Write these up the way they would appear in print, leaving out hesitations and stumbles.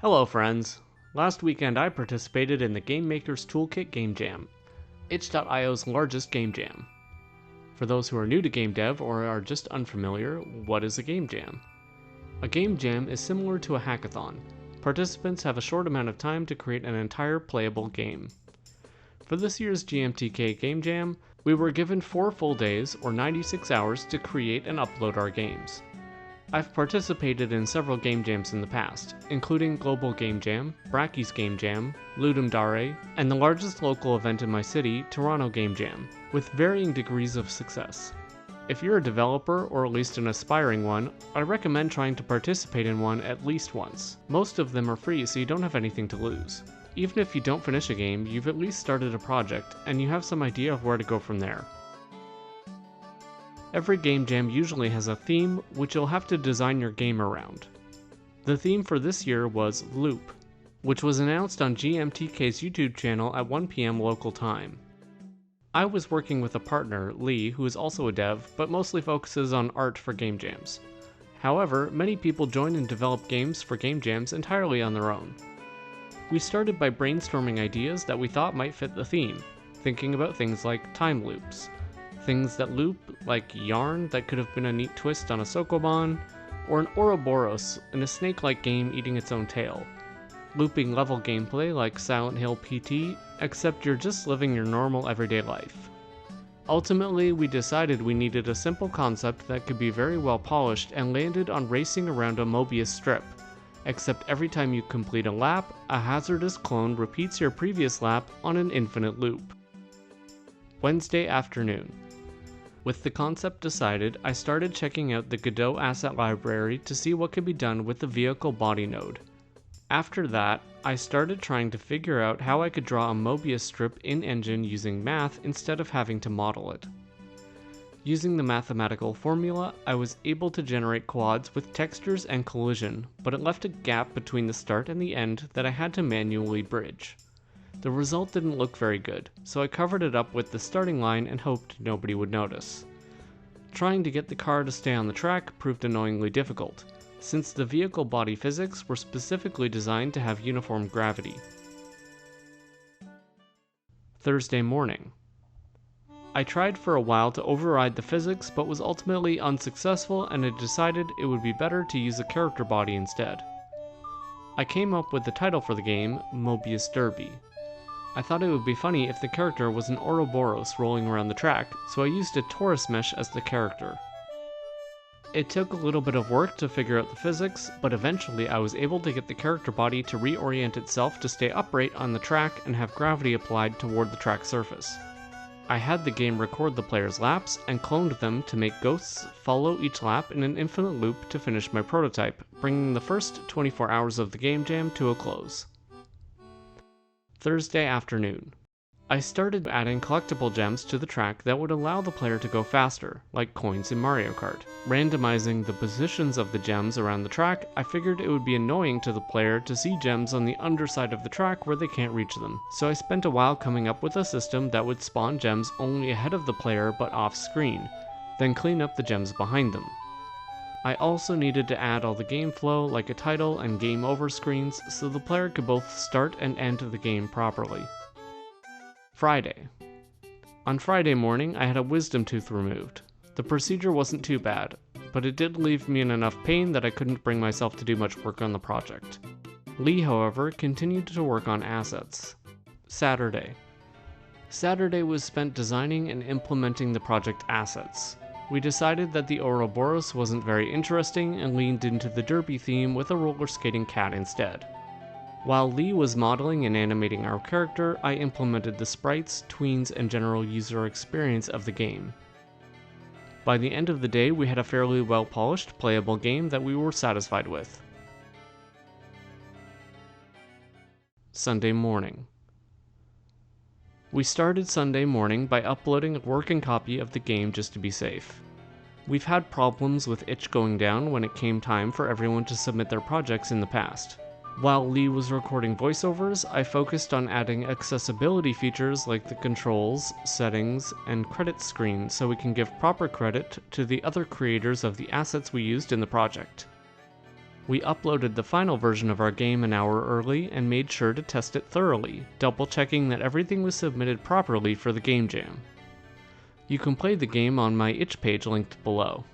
Hello friends! Last weekend I participated in the Game Maker's Toolkit Game Jam, itch.io's largest game jam. For those who are new to game dev or are just unfamiliar, what is a game jam? A game jam is similar to a hackathon. Participants have a short amount of time to create an entire playable game. For this year's GTMK Game Jam, we were given 4 full days or 96 hours to create and upload our games. I've participated in several game jams in the past, including Global Game Jam, Bracky's Game Jam, Ludum Dare, and the largest local event in my city, Toronto Game Jam, with varying degrees of success. If you're a developer, or at least an aspiring one, I recommend trying to participate in one at least once. Most of them are free, so you don't have anything to lose. Even if you don't finish a game, you've at least started a project, and you have some idea of where to go from there. Every game jam usually has a theme, which you'll have to design your game around. The theme for this year was Loop, which was announced on GMTK's YouTube channel at 1 PM local time. I was working with a partner, Lee, who is also a dev, but mostly focuses on art for game jams. However, many people join and develop games for game jams entirely on their own. We started by brainstorming ideas that we thought might fit the theme, thinking about things like time loops. Things that loop, like yarn that could have been a neat twist on a Sokoban, or an Ouroboros in a snake-like game eating its own tail. Looping level gameplay like Silent Hill PT, except you're just living your normal everyday life. Ultimately, we decided we needed a simple concept that could be very well polished and landed on racing around a Mobius strip, except every time you complete a lap, a hazardous clone repeats your previous lap on an infinite loop. Wednesday afternoon. With the concept decided, I started checking out the Godot asset library to see what could be done with the vehicle body node. After that, I started trying to figure out how I could draw a Mobius strip in-engine using math instead of having to model it. Using the mathematical formula, I was able to generate quads with textures and collision, but it left a gap between the start and the end that I had to manually bridge. The result didn't look very good, so I covered it up with the starting line and hoped nobody would notice. Trying to get the car to stay on the track proved annoyingly difficult, since the vehicle body physics were specifically designed to have uniform gravity. Thursday morning. I tried for a while to override the physics but was ultimately unsuccessful, and I decided it would be better to use a character body instead. I came up with the title for the game, Mobius Derby. I thought it would be funny if the character was an Ouroboros rolling around the track, so I used a torus mesh as the character. It took a little bit of work to figure out the physics, but eventually I was able to get the character body to reorient itself to stay upright on the track and have gravity applied toward the track surface. I had the game record the player's laps and cloned them to make ghosts follow each lap in an infinite loop to finish my prototype, bringing the first 24 hours of the game jam to a close. Thursday afternoon. I started adding collectible gems to the track that would allow the player to go faster, like coins in Mario Kart. Randomizing the positions of the gems around the track, I figured it would be annoying to the player to see gems on the underside of the track where they can't reach them, so I spent a while coming up with a system that would spawn gems only ahead of the player but off screen, then clean up the gems behind them. I also needed to add all the game flow like a title and game over screens so the player could both start and end the game properly. Friday. On Friday morning, I had a wisdom tooth removed. The procedure wasn't too bad, but it did leave me in enough pain that I couldn't bring myself to do much work on the project. Lee, however, continued to work on assets. Saturday. Saturday was spent designing and implementing the project assets. We decided that the Ouroboros wasn't very interesting and leaned into the derby theme with a roller skating cat instead. While Lee was modeling and animating our character, I implemented the sprites, tweens, and general user experience of the game. By the end of the day, we had a fairly well-polished, playable game that we were satisfied with. Sunday morning. We started Sunday morning by uploading a working copy of the game just to be safe. We've had problems with itch going down when it came time for everyone to submit their projects in the past. While Lee was recording voiceovers, I focused on adding accessibility features like the controls, settings, and credit screen so we can give proper credit to the other creators of the assets we used in the project. We uploaded the final version of our game an hour early and made sure to test it thoroughly, double checking that everything was submitted properly for the Game Jam. You can play the game on my itch page linked below.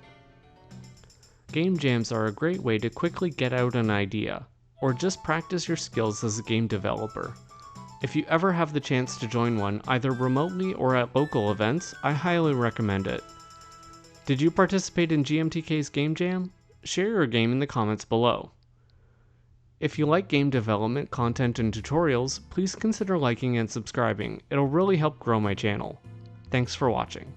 Game jams are a great way to quickly get out an idea, or just practice your skills as a game developer. If you ever have the chance to join one, either remotely or at local events, I highly recommend it. Did you participate in GMTK's Game Jam? Share your game in the comments below. If you like game development content and tutorials, please consider liking and subscribing. It'll really help grow my channel. Thanks for watching.